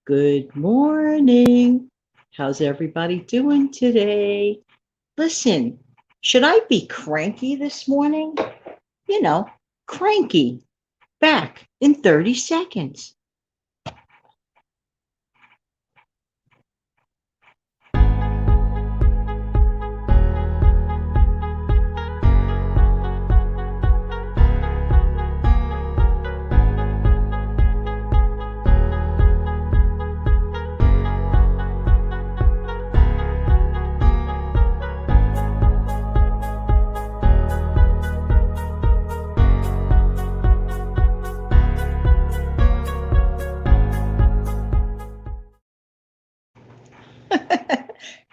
Good morning. How's everybody doing today? Listen, should I be cranky this morning? You know, cranky. Back in 30 seconds.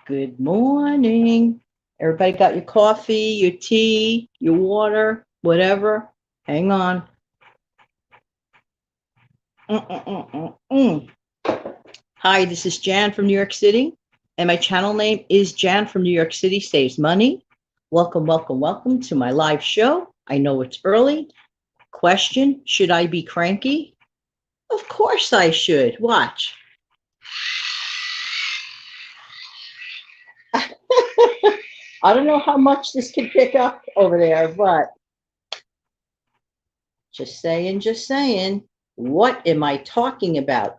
Good morning. Everybody got your coffee, your tea, your water, whatever? Hang on. Hi, this is Jan from New York City, and my channel name is Jan from New York City Saves Money. Welcome, welcome, welcome to my live show. I know it's early. Question, should I be cranky? Of course I should. Watch. I don't know how much this can pick up over there, but just saying, what am I talking about?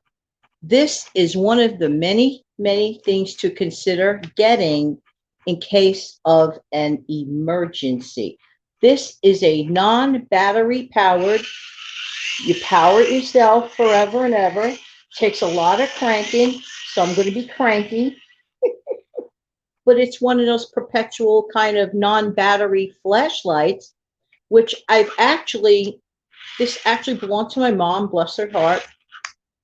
This is one of the many, many things to consider getting in case of an emergency. This is a non-battery powered. You power it yourself forever and ever. Takes a lot of cranking, so I'm going to be cranky. But it's one of those perpetual kind of non-battery flashlights, which this actually belonged to my mom, bless her heart.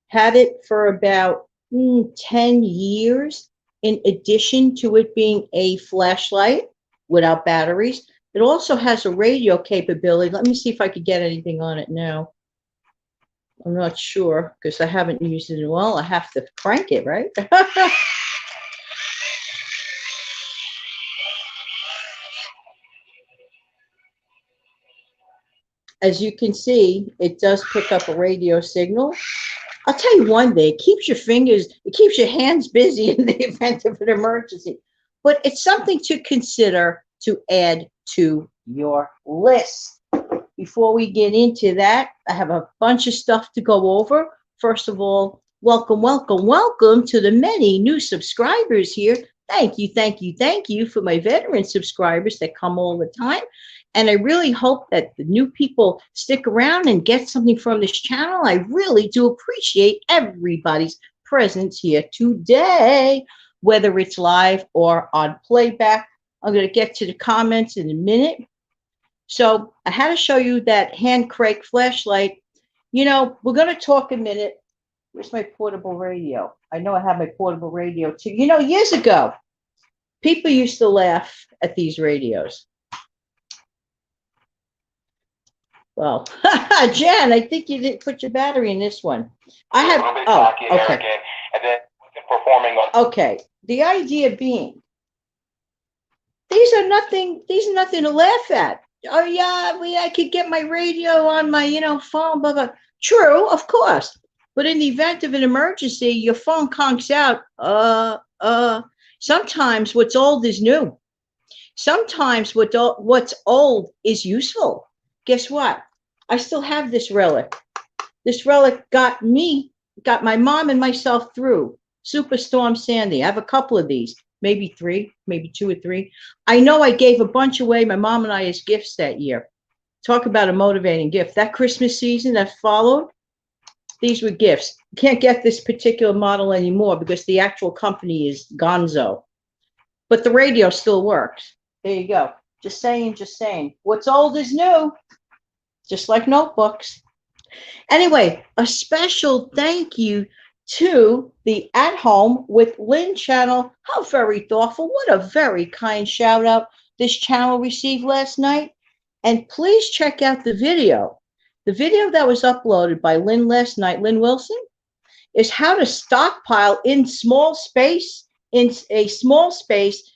Had it for about 10 years, in addition to it being a flashlight without batteries. It also has a radio capability. Let me see if I could get anything on it now. I'm not sure because I haven't used it in a while. I have to crank it, right? As you can see, it does pick up a radio signal. I'll tell you one thing, it keeps your hands busy in the event of an emergency. But it's something to consider to add to your list. Before we get into that, I have a bunch of stuff to go over. First of all, welcome, welcome, welcome to the many new subscribers here. Thank you for my veteran subscribers that come all the time. And I really hope that the new people stick around and get something from this channel. I really do appreciate everybody's presence here today, whether it's live or on playback. I'm going to get to the comments in a minute. So I had to show you that hand crank flashlight. You know, we're going to talk a minute. Where's my portable radio? I know I have my portable radio too. You know, years ago, people used to laugh at these radios. Well, Jan, I think you didn't put your battery in this one. I have. Oh, okay. And then performing on. Okay. The idea being, these are nothing to laugh at. Oh yeah, I could get my radio on my, phone, blah blah. True, of course. But in the event of an emergency, your phone conks out. Sometimes what's old is new. Sometimes what's old is useful. Guess what? I still have this relic. This relic got my mom and myself through Superstorm Sandy. I have a couple of these, maybe 2 or 3. I know I gave a bunch away, my mom and I, as gifts that year. Talk about a motivating gift. That Christmas season that followed, these were gifts. You can't get this particular model anymore because the actual company is gonzo. But the radio still works. There you go. Just saying. What's old is new. Just like notebooks. Anyway, a special thank you to the At Home with LYNN channel. How very thoughtful. What a very kind shout out this channel received last night. And please check out the video. The video that was uploaded by LYNN last night, Lynn Wilson, is how to stockpile in a small space,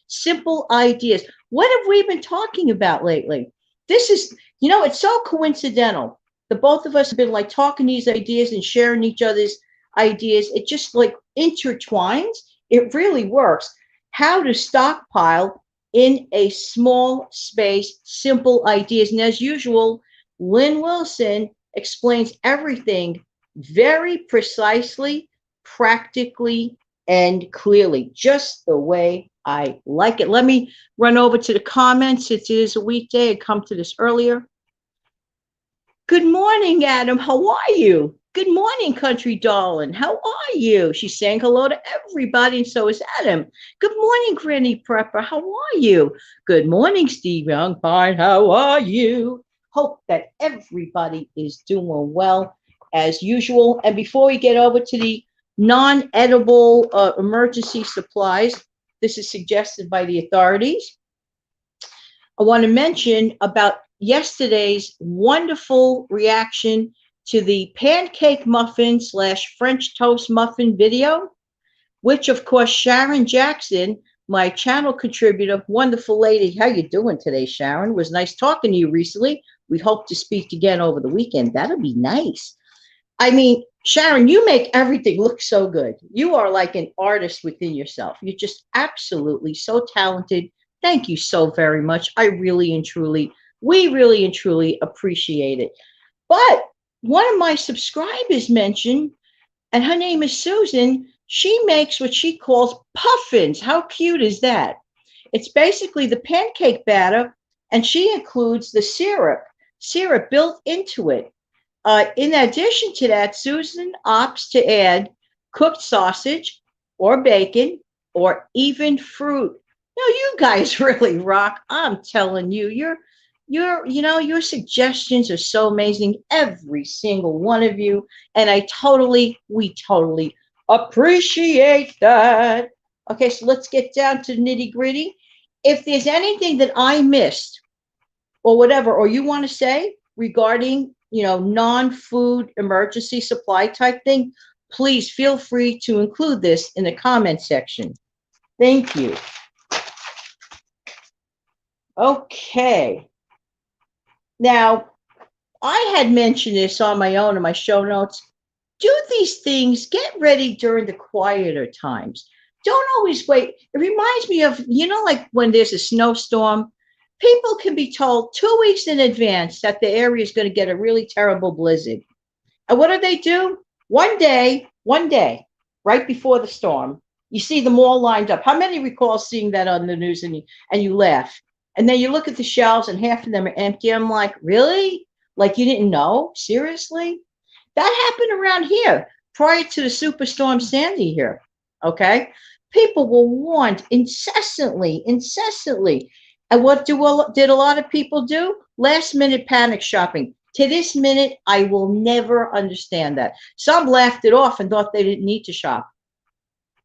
simple ideas. What have we been talking about lately? This is, it's so coincidental, The both of us have been like talking these ideas and sharing each other's ideas. It just like intertwines. It really works. How to stockpile in a small space, simple ideas. And as usual, Lynn Wilson explains everything very precisely, practically, and clearly, just the way I like it. Let me run over to the comments. It is a weekday. I come to this earlier. Good morning, Adam. How are you? Good morning, country darling. How are you? She's saying hello to everybody, and so is Adam. Good morning, Granny Prepper. How are you? Good morning, Steve Young. Fine. How are you? Hope that everybody is doing well as usual. And before we get over to the non-edible emergency supplies, this is suggested by the authorities. I want to mention about yesterday's wonderful reaction to the pancake muffin / French toast muffin video, which of course Sharon Jackson, my channel contributor, wonderful lady. How you doing today, Sharon? It was nice talking to you recently. We hope to speak again over the weekend. That'll be nice. I mean, Sharon, you make everything look so good. You are like an artist within yourself. You're just absolutely so talented. Thank you so very much. We really and truly appreciate it. But one of my subscribers mentioned, and her name is Susan, she makes what she calls puffins. How cute is that? It's basically the pancake batter, and she includes the syrup built into it. In addition to that, Susan opts to add cooked sausage or bacon or even fruit. No, you guys really rock. I'm telling you, your suggestions are so amazing, every single one of you, and we totally appreciate that. Okay, so let's get down to the nitty gritty. If there's anything that I missed or whatever, or you want to say regarding, non-food emergency supply type thing, please feel free to include this in the comment section. Thank you. Okay. Now, I had mentioned this on my own in my show notes. Do these things, get ready during the quieter times. Don't always wait. It reminds me of, like when there's a snowstorm, people can be told 2 weeks in advance that the area is going to get a really terrible blizzard. And what do? One day, right before the storm, you see them all lined up. How many recall seeing that on the news and you laugh? And then you look at the shelves and half of them are empty. I'm like, really? Like you didn't know? Seriously? That happened around here prior to the Superstorm Sandy here. Okay? People were warned incessantly. And what did a lot of people do? Last minute panic shopping. To this minute, I will never understand that. Some laughed it off and thought they didn't need to shop.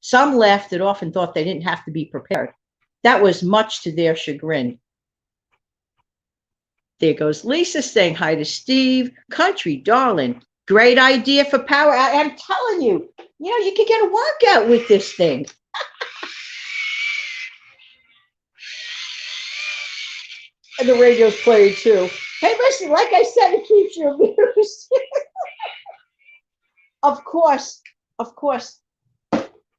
Some laughed it off and thought they didn't have to be prepared. That was much to their chagrin. There goes Lisa saying hi to Steve. Country darling. Great idea for power. I'm telling you, you could get a workout with this thing. And the radio's playing too. Hey, listen, like I said, it keeps you amused. Of course,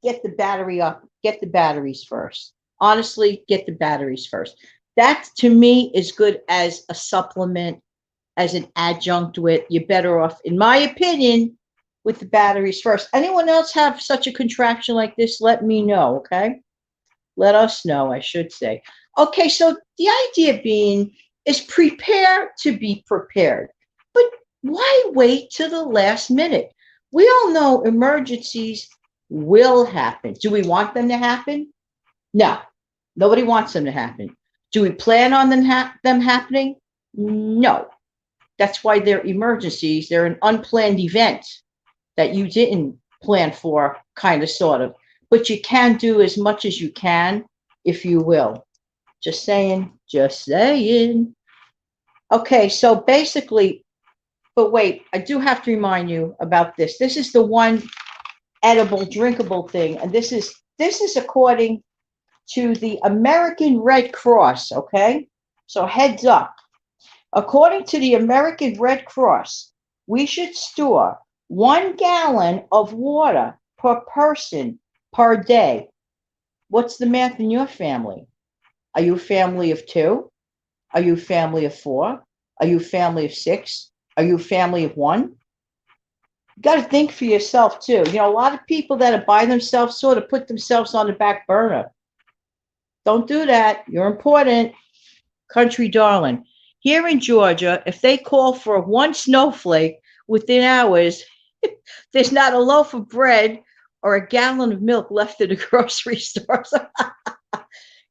get the battery up. Get the batteries first. Honestly, get the batteries first. That, to me, is good as a supplement, as an adjunct to it. You're better off, in my opinion, with the batteries first. Anyone else have such a contraction like this? Let me know, okay? Let us know, I should say. Okay, so the idea being is prepare to be prepared. But why wait till the last minute? We all know emergencies will happen. Do we want them to happen? No, nobody wants them to happen. Do we plan on them happening? No. That's why they're emergencies. They're an unplanned event that you didn't plan for, kind of, sort of. But you can do as much as you can, if you will. Just saying. Okay, so basically, but wait, I do have to remind you about this. This is the one edible, drinkable thing, and this is according to the American Red Cross, okay? So heads up. According to the American Red Cross, we should store 1 gallon of water per person per day. What's the math in your family? Are you a family of 2? Are you a family of 4? Are you a family of 6? Are you a family of 1? You got to think for yourself too. You know, a lot of people that are by themselves sort of put themselves on the back burner. Don't do that. You're important. Country darling. Here in Georgia, if they call for 1 snowflake within hours, there's not a loaf of bread or a gallon of milk left in the grocery stores.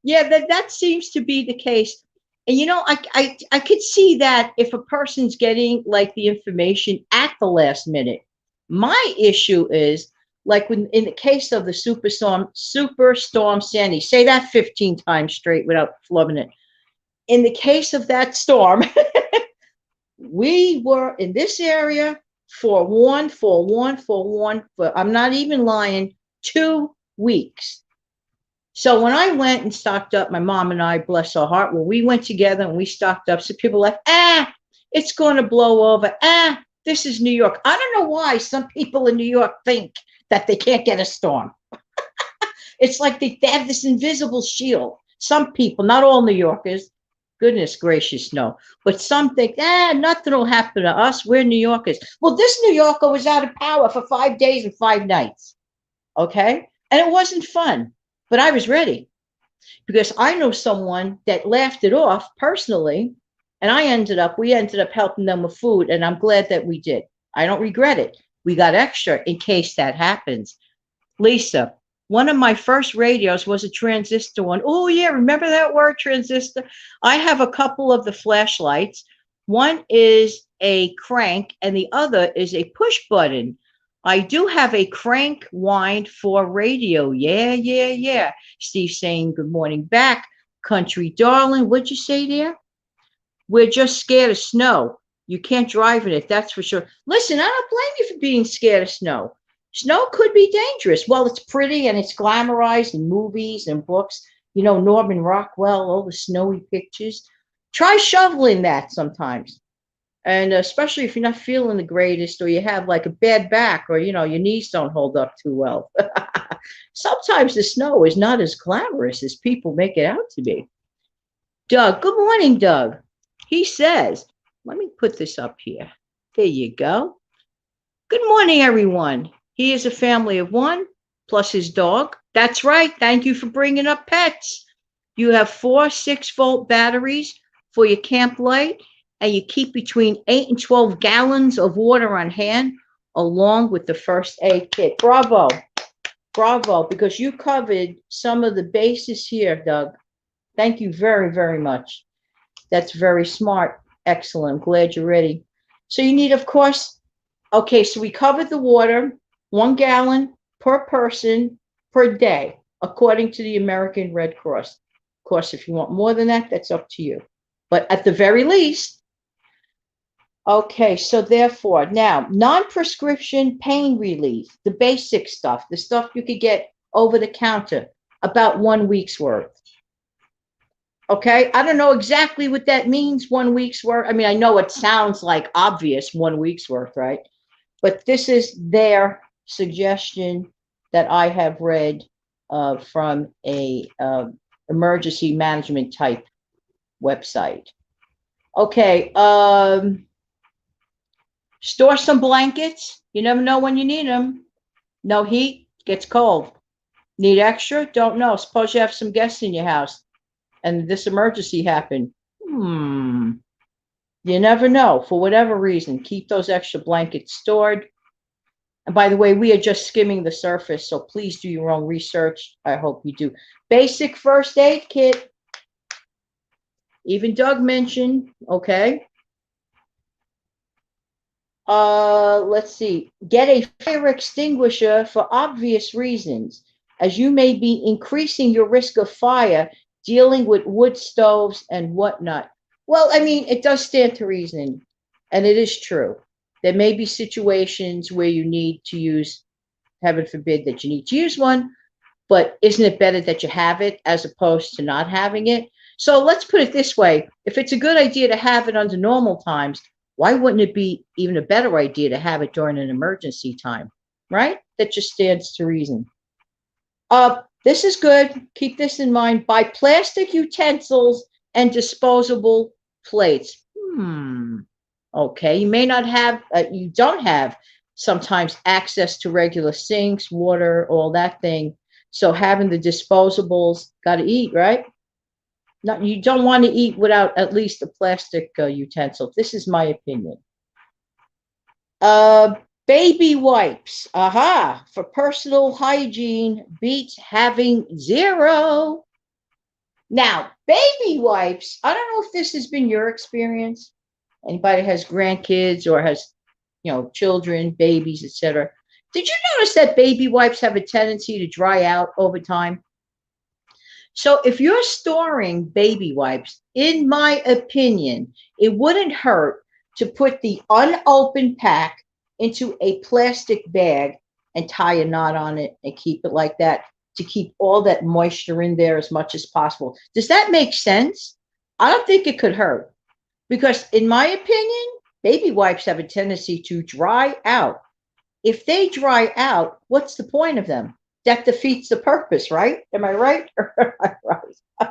Yeah, that seems to be the case. And you know, I could see that if a person's getting like the information at the last minute. My issue is like when in the case of the superstorm Sandy, say that 15 times straight without flubbing it. In the case of that storm, we were in this area for I'm not even lying, 2 weeks. So when I went and stocked up, my mom and I, bless our heart, when we went together and we stocked up, so people were like, it's going to blow over. This is New York. I don't know why some people in New York think that they can't get a storm. It's like they have this invisible shield. Some people, not all New Yorkers, goodness gracious, no. But some think, nothing will happen to us. We're New Yorkers. Well, this New Yorker was out of power for 5 days and 5 nights. Okay? And it wasn't fun. But I was ready because I know someone that laughed it off personally. And we ended up helping them with food. And I'm glad that we did. I don't regret it. We got extra in case that happens. Lisa, one of my first radios was a transistor one. Oh, yeah. Remember that word, transistor? I have a couple of the flashlights. One is a crank and the other is a push button. I do have a crank wind for radio. Yeah. Steve saying good morning back. Country darling. What'd you say there? We're just scared of snow. You can't drive in it, that's for sure. Listen, I don't blame you for being scared of snow. Snow could be dangerous. Well, it's pretty and it's glamorized in movies and books. You know, Norman Rockwell, all the snowy pictures. Try shoveling that sometimes. And especially if you're not feeling the greatest or you have like a bad back or, you know, your knees don't hold up too well. Sometimes the snow is not as glamorous as people make it out to be. Doug, good morning, Doug. He says, let me put this up here. There you go. Good morning, everyone. He is a family of 1 plus his dog. That's right. Thank you for bringing up pets. You have 4 6-volt batteries for your camp light. And you keep between 8 and 12 gallons of water on hand, along with the first aid kit. Bravo. Bravo, because you covered some of the bases here, Doug. Thank you very, very much. That's very smart. Excellent. I'm glad you're ready. So you need, of course, okay, so we covered the water, 1 gallon per person per day, according to the American Red Cross. Of course, if you want more than that, that's up to you. But at the very least, okay, so therefore, now, non-prescription pain relief, the basic stuff, the stuff you could get over the counter, about 1 week's worth. Okay, I don't know exactly what that means, 1 week's worth. I mean, I know it sounds like obvious, 1 week's worth, right? But this is their suggestion that I have read from a emergency management type website. Okay, store some blankets. You never know when you need them. No heat, gets cold. Need extra? Don't know. Suppose you have some guests in your house and this emergency happened. You never know. For whatever reason, keep those extra blankets stored. And by the way, we are just skimming the surface, so please do your own research. I hope you do. Basic first aid kit. Even Doug mentioned, okay. Let's see. Get a fire extinguisher for obvious reasons, as you may be increasing your risk of fire dealing with wood stoves and whatnot. Well, I mean, it does stand to reason, and it is true. There may be situations where you need to use, heaven forbid that you need to use one, but isn't it better that you have it as opposed to not having it? So let's put it this way. If it's a good idea to have it under normal times, Why wouldn't it be even a better idea to have it during an emergency time, right? That just stands to reason. This is good. Keep this in mind. Buy plastic utensils and disposable plates. Okay, you may not have, you don't have sometimes access to regular sinks, water, all that thing. So having the disposables, got to eat, right? Not, you don't want to eat without at least a plastic utensil. This is my opinion. Baby wipes. Aha, for personal hygiene beats having zero. Now, baby wipes, I don't know if this has been your experience. Anybody has grandkids or has, children, babies, etc. Did you notice that baby wipes have a tendency to dry out over time? So if you're storing baby wipes, in my opinion, it wouldn't hurt to put the unopened pack into a plastic bag and tie a knot on it and keep it like that to keep all that moisture in there as much as possible. Does that make sense? I don't think it could hurt because in my opinion, baby wipes have a tendency to dry out. If they dry out, what's the point of them? That defeats the purpose, right? Am I right? Right.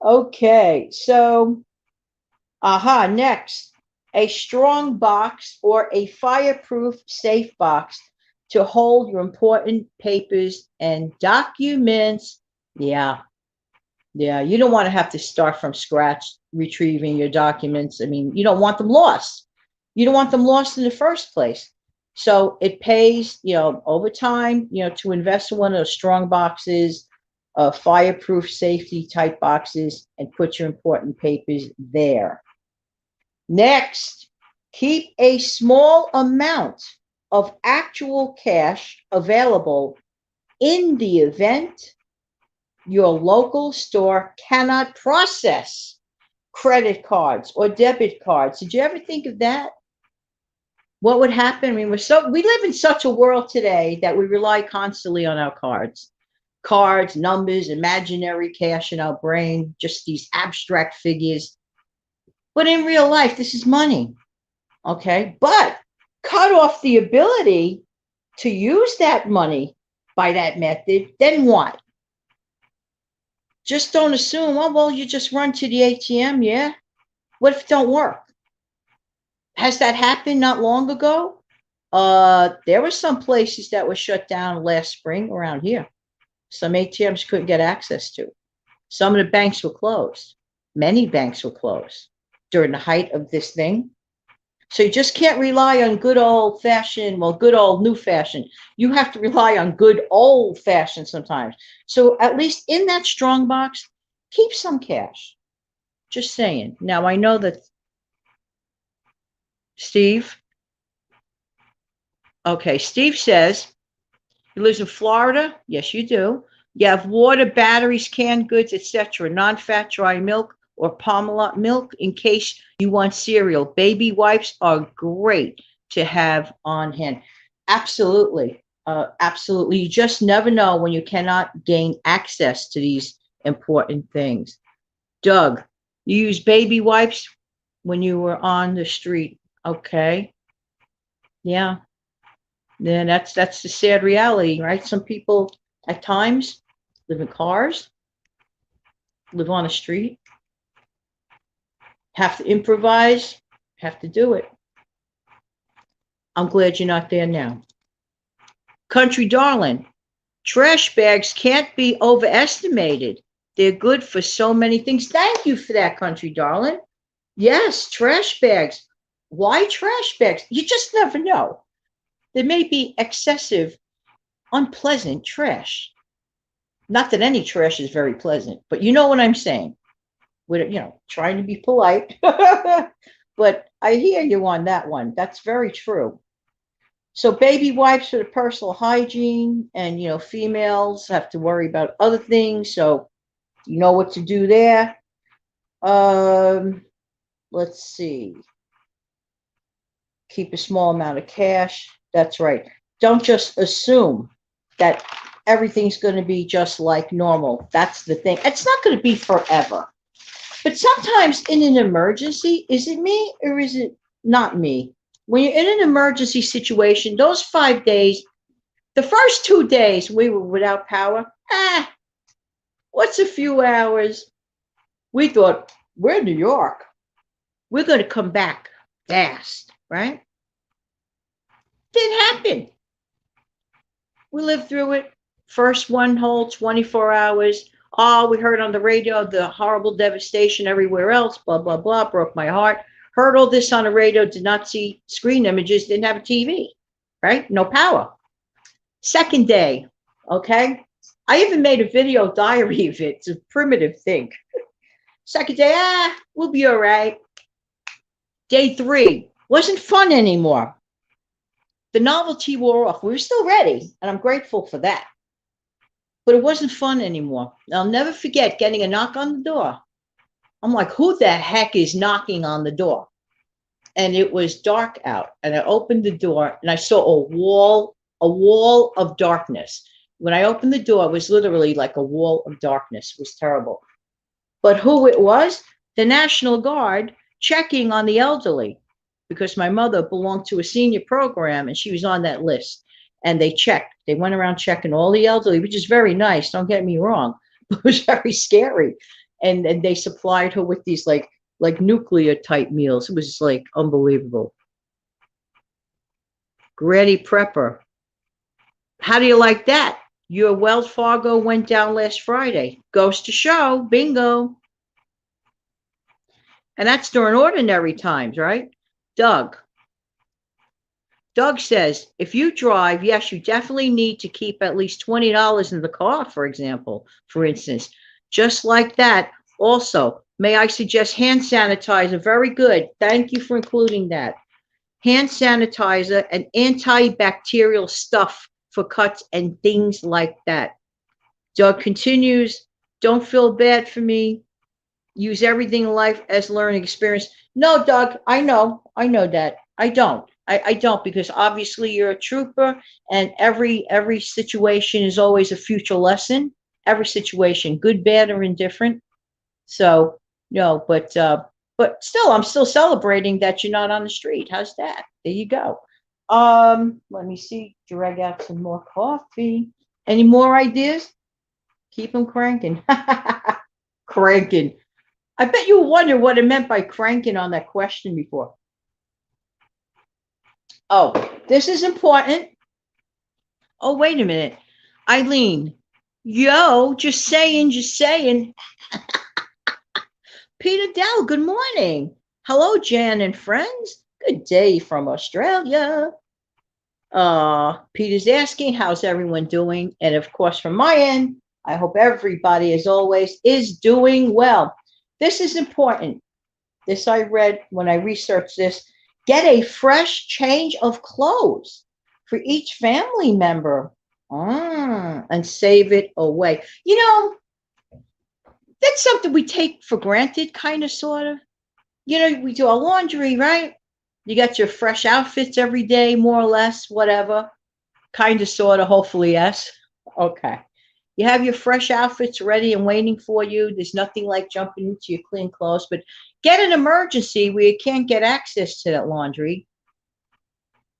Okay, so, next, a strong box or a fireproof safe box to hold your important papers and documents. Yeah, you don't want to have to start from scratch retrieving your documents. I mean, you don't want them lost. You don't want them lost in the first place. So it pays, over time, to invest in one of those strong boxes, fireproof safety type boxes, and put your important papers there. Next, keep a small amount of actual cash available in the event your local store cannot process credit cards or debit cards. Did you ever think of that? What would happen? I mean, we live in such a world today that we rely constantly on our cards, numbers, imaginary cash in our brain, just these abstract figures. But in real life, this is money. Okay. But cut off the ability to use that money by that method, then what? Just don't assume, oh, well, you just run to the ATM. Yeah. What if it don't work? Has that happened not long ago? There were some places that were shut down last spring around here. Some ATMs couldn't get access to. Some of the banks were closed. Many banks were closed during the height of this thing. So you just can't rely on good old fashioned, good old new fashioned. You have to rely on good old fashioned sometimes. So at least in that strong box, keep some cash. Just saying. Now I know that Steve. Okay, Steve says, he lives in Florida. Yes, you do. You have water, batteries, canned goods, etc., non-fat dry milk or Parmalat milk in case you want cereal. Baby wipes are great to have on hand. Absolutely. Absolutely. You just never know when you cannot gain access to these important things. Doug, you use baby wipes when you were on the street. Okay. Yeah. Then that's the sad reality, right? Some people at times live in cars, live on a street, have to improvise, have to do it. I'm glad you're not there now. Country darling, trash bags can't be overestimated. They're good for so many things. Thank you for that, country darling. Yes, trash bags. Why trash bags? You just never know. There may be excessive, unpleasant trash. Not that any trash is very pleasant, but you know what I'm saying. With, trying to be polite. But I hear you on that one. That's very true. So baby wipes for the personal hygiene, and, females have to worry about other things. So you know what to do there. Let's see. Keep a small amount of cash. That's right. Don't just assume that everything's going to be just like normal. That's the thing. It's not going to be forever. But sometimes in an emergency, is it me or is it not me? When you're in an emergency situation, those 5 days, the first 2 days we were without power, what's a few hours? We thought, we're in New York. We're going to come back fast, right? Didn't happen. We lived through it. First one whole 24 hours. Oh, we heard on the radio the horrible devastation everywhere else, blah, blah, blah, broke my heart. Heard all this on the radio, did not see screen images, didn't have a TV, right? No power. Second day, okay? I even made a video diary of it. It's a primitive thing. Second day, we'll be all right. Day 3, wasn't fun anymore. The novelty wore off. We were still ready, and I'm grateful for that. But it wasn't fun anymore. I'll never forget getting a knock on the door. I'm like, who the heck is knocking on the door? And it was dark out. And I opened the door, and I saw a wall of darkness. When I opened the door, it was literally like a wall of darkness. It was terrible. But who it was? The National Guard checking on the elderly, because my mother belonged to a senior program and she was on that list. And they checked. They went around checking all the elderly, which is very nice. Don't get me wrong. It was very scary. And they supplied her with these like nuclear type meals. It was like unbelievable. Granny Prepper. How do you like that? Your Wells Fargo went down last Friday. Goes to show. Bingo. And that's during ordinary times, right? Doug says, if you drive, yes, you definitely need to keep at least $20 in the car, for example, for instance. Just like that. Also, may I suggest hand sanitizer? Very good. Thank you for including that. Hand sanitizer and antibacterial stuff for cuts and things like that. Doug continues, don't feel bad for me. Use everything in life as learning experience. No, Doug, I know that. I don't, because obviously you're a trooper, and every situation is always a future lesson. Every situation, good, bad, or indifferent. So no, but still, I'm still celebrating that you're not on the street. How's that? There you go. Let me see. Drag out some more coffee. Any more ideas? Keep them cranking. Cranking. I bet you wonder what it meant by cranking on that question before. Oh, this is important. Oh, wait a minute. Eileen. Yo, just saying. Peter Dell, good morning. Hello, Jan and friends. Good day from Australia. Peter's asking, how's everyone doing? And of course, from my end, I hope everybody, as always, is doing well. This is important. This I read when I researched this. Get a fresh change of clothes for each family member and save it away. You know, that's something we take for granted, kind of, sort of. You know, we do our laundry, right? You got your fresh outfits every day, more or less, whatever. Kind of, sort of, hopefully, yes. Okay. You have your fresh outfits ready and waiting for you. There's nothing like jumping into your clean clothes, but get an emergency where you can't get access to that laundry,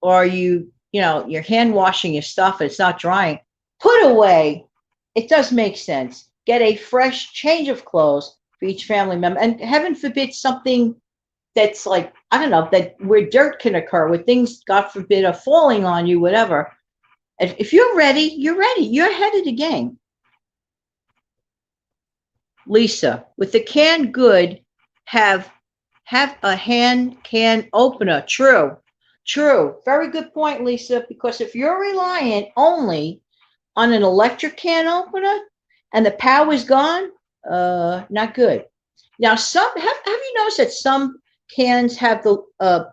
or you're hand washing your stuff and it's not drying. Put away. It does make sense. Get a fresh change of clothes for each family member, and heaven forbid something that's like, I don't know, that where dirt can occur, where things, God forbid, are falling on you, whatever. If you're ready, you're ready. You're ahead of the game. Lisa, with the canned good, have a hand can opener. True. Very good point, Lisa, because if you're reliant only on an electric can opener and the power's gone, not good. Now, have you noticed that some cans have the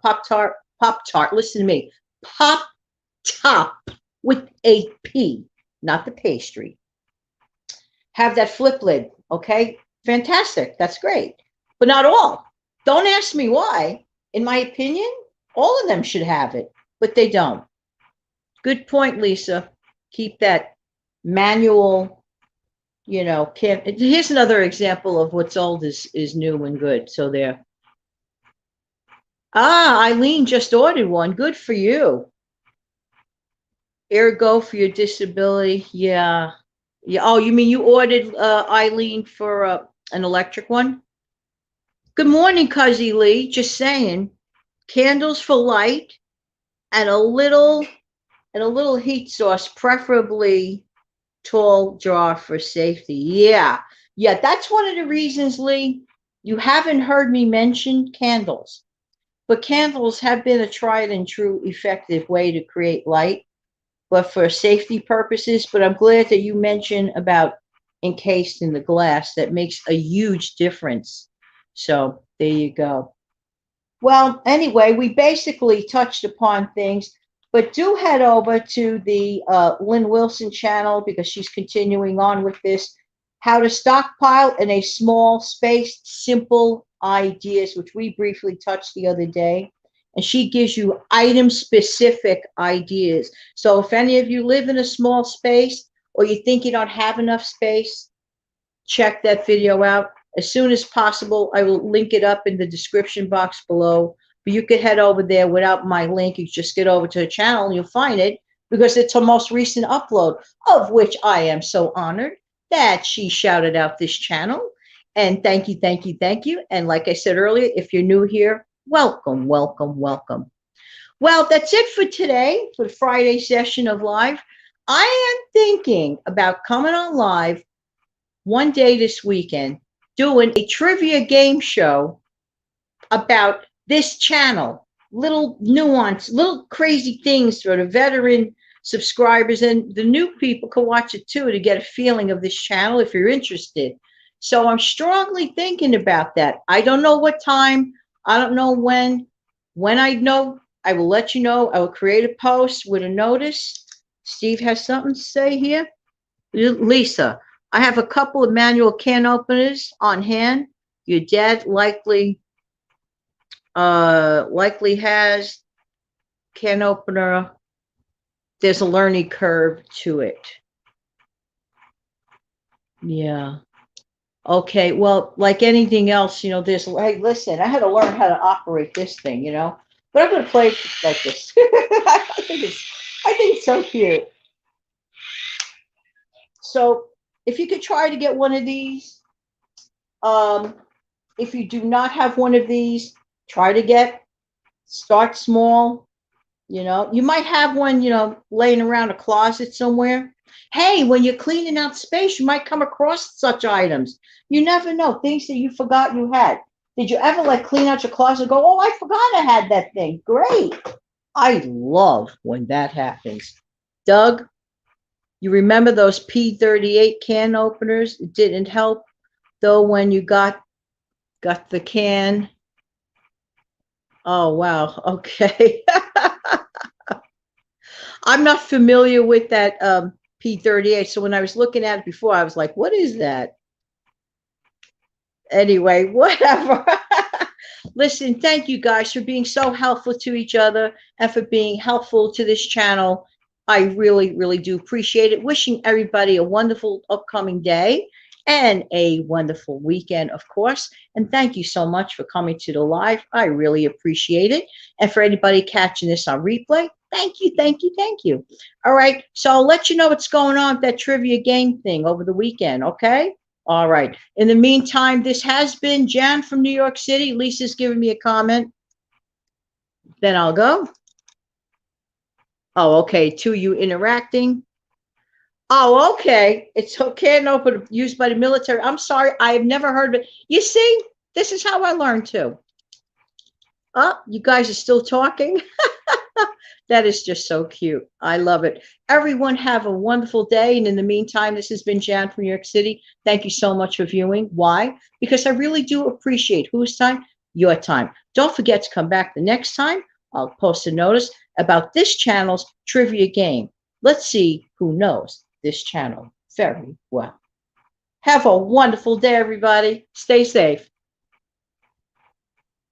Pop-Tart, listen to me, Pop-Top with a P, not the pastry. Have that flip lid, okay? Fantastic, that's great. But not all. Don't ask me why. In my opinion, all of them should have it, but they don't. Good point, Lisa. Keep that manual You know, can't. Here's another example of what's old is new and good. So there. Ah, Eileen just ordered one. Good for you. Ergo for your disability. Yeah. Yeah. Oh, you mean you ordered Eileen for an electric one? Good morning, Cuzzy Lee. Just saying. Candles for light and a little heat source, preferably tall jar for safety. Yeah. Yeah, that's one of the reasons, Lee. You haven't heard me mention candles, but candles have been a tried and true effective way to create light, but for safety purposes. But I'm glad that you mentioned about encased in the glass. That makes a huge difference. So there you go. Well, anyway, we basically touched upon things, but do head over to the Lynn Wilson channel because she's continuing on with this. How to stockpile in a small space, simple ideas, which we briefly touched the other day. And she gives you item specific ideas. So if any of you live in a small space or you think you don't have enough space, check that video out as soon as possible. I will link it up in the description box below. But you could head over there without my link. You just get over to the channel and you'll find it because it's her most recent upload, of which I am so honored that she shouted out this channel. And thank you, thank you, thank you. And like I said earlier, if you're new here, welcome, welcome, welcome. Well, that's it for today, for the Friday session of live. I am thinking about coming on live one day this weekend doing a trivia game show about this channel. Little nuance, little crazy things for the veteran subscribers, and the new people can watch it too to get a feeling of this channel if you're interested. So I'm strongly thinking about that. I don't know what time. I don't know when. When I know, I will let you know. I will create a post with a notice. Steve has something to say here. Lisa, I have a couple of manual can openers on hand. Your dad likely has can opener. There's a learning curve to it. Yeah. Okay. Well, like anything else, there's, hey, listen, I had to learn how to operate this thing, but I'm going to play it like this. I think it's so cute. So if you could try to get one of these, if you do not have one of these, start small. You might have one, laying around a closet somewhere. Hey, when you're cleaning out space, you might come across such items. You never know, things that you forgot you had. Did you ever clean out your closet and go, oh, I forgot I had that thing? Great. I love when that happens. Doug, you remember those P38 can openers? It didn't help though when you got the can. Oh, wow. Okay. I'm not familiar with that P38. So when I was looking at it before, I was like, what is that? Anyway, whatever. Listen, thank you guys for being so helpful to each other and for being helpful to this channel. I really, really do appreciate it. Wishing everybody a wonderful upcoming day and a wonderful weekend, of course. And thank you so much for coming to the live. I really appreciate it. And for anybody catching this on replay, thank you, thank you, thank you. All right, so I'll let you know what's going on with that trivia game thing over the weekend, okay? All right. In the meantime, this has been Jan from New York City. Lisa's giving me a comment. Then I'll go. Oh, okay. To you interacting. Oh, okay. It's okay. No, but used by the military. I'm sorry. I have never heard of it. You see, this is how I learned too. Oh, you guys are still talking. That is just so cute. I love it. Everyone have a wonderful day. And in the meantime, this has been Jan from New York City. Thank you so much for viewing. Why? Because I really do appreciate whose time? Your time. Don't forget to come back the next time. I'll post a notice about this channel's trivia game. Let's see who knows this channel very well. Have a wonderful day, everybody. Stay safe.